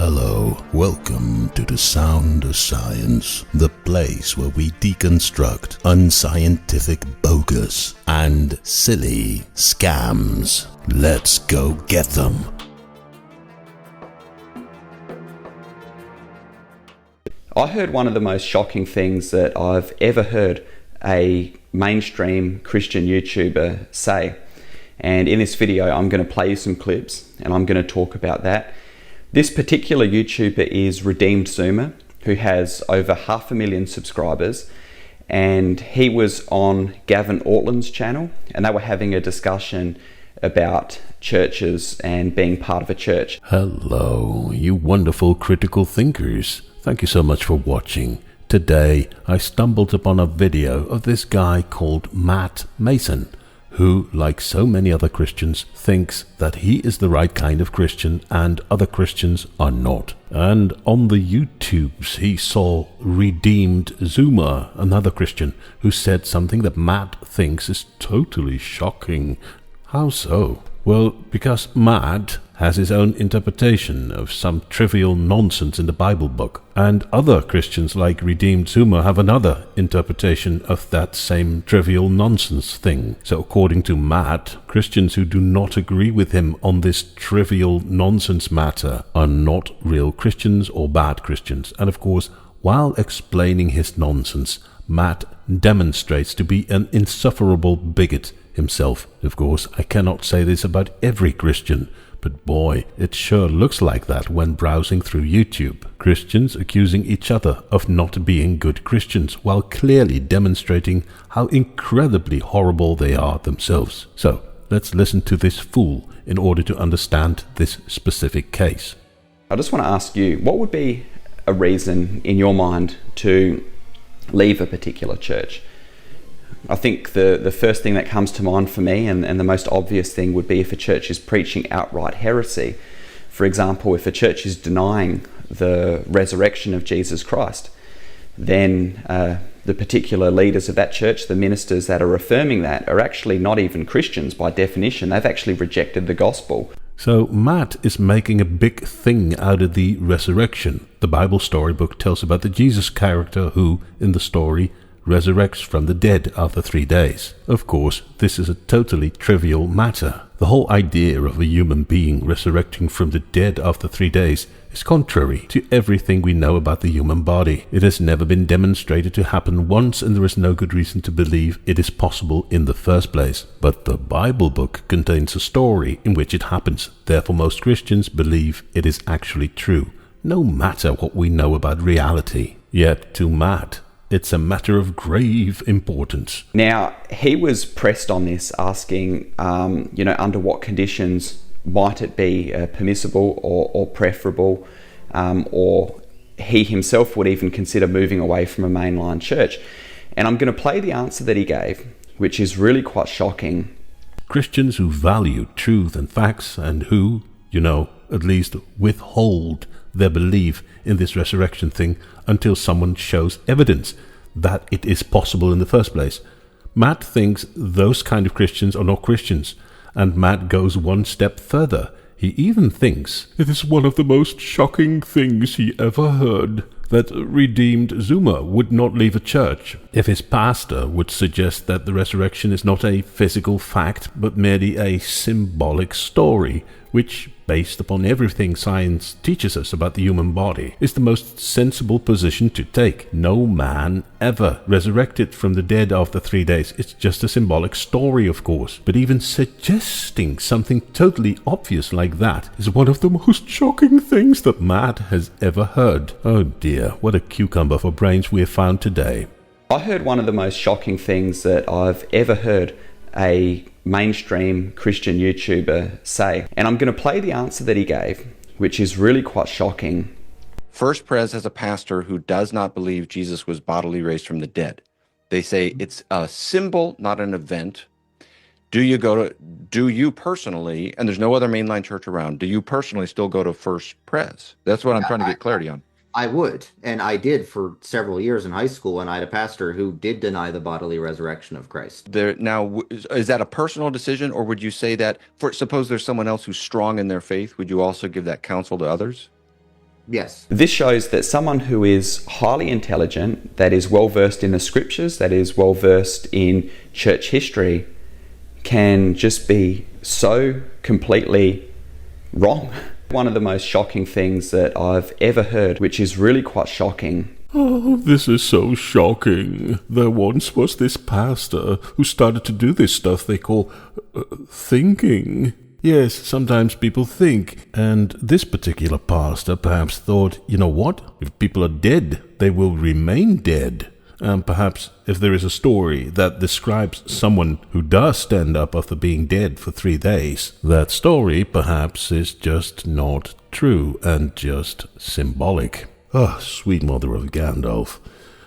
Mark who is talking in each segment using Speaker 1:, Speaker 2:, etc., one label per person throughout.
Speaker 1: Hello, welcome to the Sound of Science, the place where we deconstruct unscientific bogus and silly scams. Let's go get them.
Speaker 2: I heard one of the most shocking things that I've ever heard a mainstream Christian YouTuber say. And in this video, I'm going to play you some clips and I'm going to talk about that. This particular YouTuber is Redeemed Zoomer, who has over 500,000 subscribers. And he was on Gavin Ortland's channel and they were having a discussion about churches and being part of a church.
Speaker 1: Hello, you wonderful critical thinkers. Thank you so much for watching. Today, I stumbled upon a video of this guy called Matt Mason, who, like so many other Christians, thinks that he is the right kind of Christian and other Christians are not. And on the YouTubes, he saw Redeemed Zoomer, another Christian, who said something that Matt thinks is totally shocking. How so? Well, because Matt has his own interpretation of some trivial nonsense in the Bible book, and other Christians like Redeemed Zoomer have another interpretation of that same trivial nonsense thing. So according to Matt, Christians who do not agree with him on this trivial nonsense matter are not real Christians or bad Christians. And of course, while explaining his nonsense, Matt demonstrates to be an insufferable bigot himself. Of course, I cannot say this about every Christian, but boy, it sure looks like that when browsing through YouTube. Christians accusing each other of not being good Christians while clearly demonstrating how incredibly horrible they are themselves. So, let's listen to this fool in order to understand this specific case.
Speaker 2: I just want to ask you, what would be a reason in your mind to leave a particular church? I think the first thing that comes to mind for me and the most obvious thing would be if a church is preaching outright heresy. For example, if a church is denying the resurrection of Jesus Christ, then the particular leaders of that church, the ministers that are affirming that, are actually not even Christians by definition. They've actually rejected the gospel.
Speaker 1: So Matt is making a big thing out of the resurrection. The Bible storybook tells about the Jesus character who, in the story, resurrects from the dead after 3 days. Of course, this is a totally trivial matter. The whole idea of a human being resurrecting from the dead after 3 days is contrary to everything we know about the human body. It has never been demonstrated to happen once, and there is no good reason to believe it is possible in the first place. But the Bible book contains a story in which it happens. Therefore, most Christians believe it is actually true, no matter what we know about reality. Yet, to Matt, it's a matter of grave importance.
Speaker 2: Now, he was pressed on this, asking, under what conditions might it be permissible or preferable, or he himself would even consider moving away from a mainline church. And I'm going to play the answer that he gave, which is really quite shocking.
Speaker 1: Christians who value truth and facts and who, at least withhold their belief in this resurrection thing until someone shows evidence that it is possible in the first place. Matt thinks those kind of Christians are not Christians, and Matt goes one step further. He even thinks it is one of the most shocking things he ever heard that Redeemed Zoomer would not leave a church if his pastor would suggest that the resurrection is not a physical fact but merely a symbolic story, which, based upon everything science teaches us about the human body, is the most sensible position to take. No man ever resurrected from the dead after 3 days. It's just a symbolic story, of course. But even suggesting something totally obvious like that is one of the most shocking things that Matt has ever heard. Oh dear, what a cucumber for brains we have found today.
Speaker 2: I heard one of the most shocking things that I've ever heard a mainstream Christian YouTuber say. And I'm going to play the answer that he gave, which is really quite shocking.
Speaker 3: First Pres has a pastor who does not believe Jesus was bodily raised from the dead. They say it's a symbol, not an event. Do you personally, and there's no other mainline church around, do you personally still go to First Pres? That's what I'm trying to get clarity on.
Speaker 4: I would, and I did for several years in high school, and I had a pastor who did deny the bodily resurrection of Christ.
Speaker 3: Now, is that a personal decision, or would you say that, suppose there's someone else who's strong in their faith, would you also give that counsel to others?
Speaker 4: Yes.
Speaker 2: This shows that someone who is highly intelligent, that is well versed in the scriptures, that is well versed in church history, can just be so completely wrong. One of the most shocking things that I've ever heard, which is really quite shocking.
Speaker 1: Oh, this is so shocking. There once was this pastor who started to do this stuff they call thinking. Yes, sometimes people think, and this particular pastor perhaps thought, you know what? If people are dead, they will remain dead. And perhaps if there is a story that describes someone who does stand up after being dead for 3 days, that story perhaps is just not true and just symbolic. Ah, sweet mother of Gandalf.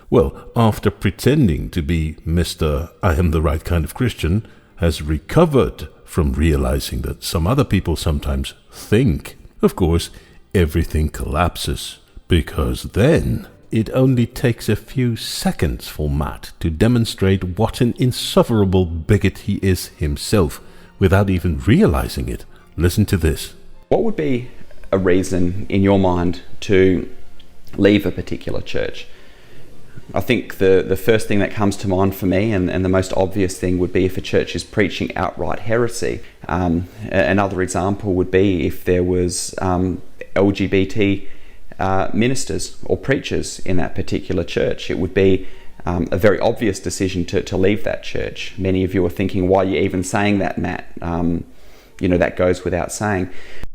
Speaker 1: Well, after pretending to be Mr. I am the right kind of Christian, has recovered from realizing that some other people sometimes think. Of course, everything collapses, because then it only takes a few seconds for Matt to demonstrate what an insufferable bigot he is himself, without even realizing it. Listen to this.
Speaker 2: What would be a reason in your mind to leave a particular church? I think the first thing that comes to mind for me, and the most obvious thing, would be if a church is preaching outright heresy. Another example would be if there was LGBT ministers or preachers in that particular church. It would be a very obvious decision to leave that church. Many of you are thinking, why are you even saying that, Matt? That goes without saying.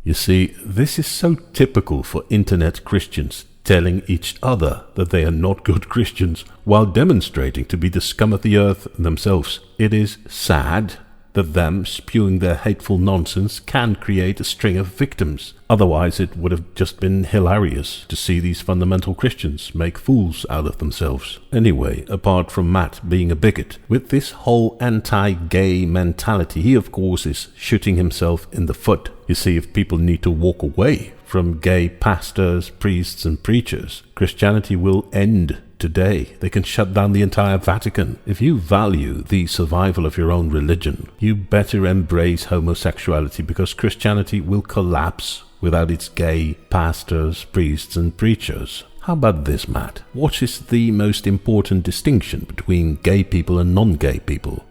Speaker 1: You see, this is so typical for internet Christians, telling each other that they are not good Christians while demonstrating to be the scum of the earth themselves. It is sad that them spewing their hateful nonsense can create a string of victims. Otherwise, it would have just been hilarious to see these fundamental Christians make fools out of themselves. Anyway, apart from Matt being a bigot, with this whole anti-gay mentality, he of course is shooting himself in the foot. You see, if people need to walk away from gay pastors, priests and preachers, Christianity will end today. They can shut down the entire Vatican. If you value the survival of your own religion, you better embrace homosexuality, because Christianity will collapse without its gay pastors, priests and preachers. How about this, Matt? What is the most important distinction between gay people and non-gay people?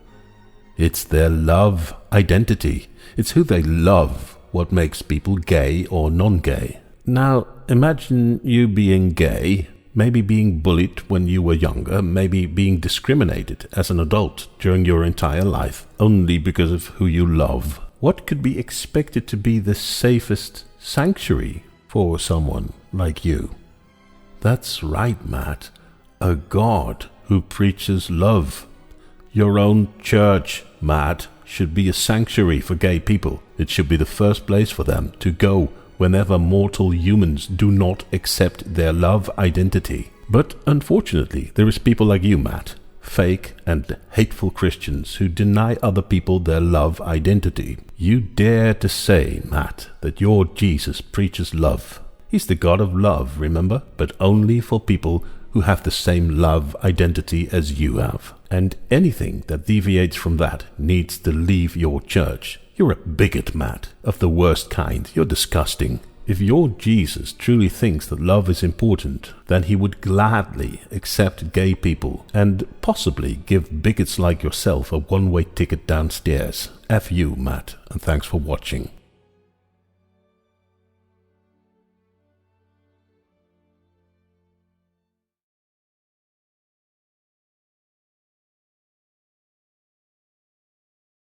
Speaker 1: It's their love identity. It's who they love what makes people gay or non-gay. Now, imagine you being gay, maybe being bullied when you were younger, maybe being discriminated as an adult during your entire life, only because of who you love. What could be expected to be the safest sanctuary for someone like you? That's right, Matt. A God who preaches love. Your own church, Matt, should be a sanctuary for gay people. It should be the first place for them to go whenever mortal humans do not accept their love identity. But unfortunately, there is people like you, Matt, fake and hateful Christians who deny other people their love identity. You dare to say, Matt, that your Jesus preaches love. He's the God of love, remember? But only for people who have the same love identity as you have. And anything that deviates from that needs to leave your church. You're a bigot, Matt, of the worst kind. You're disgusting. If your Jesus truly thinks that love is important, then he would gladly accept gay people and possibly give bigots like yourself a one-way ticket downstairs. F you, Matt, and thanks for watching.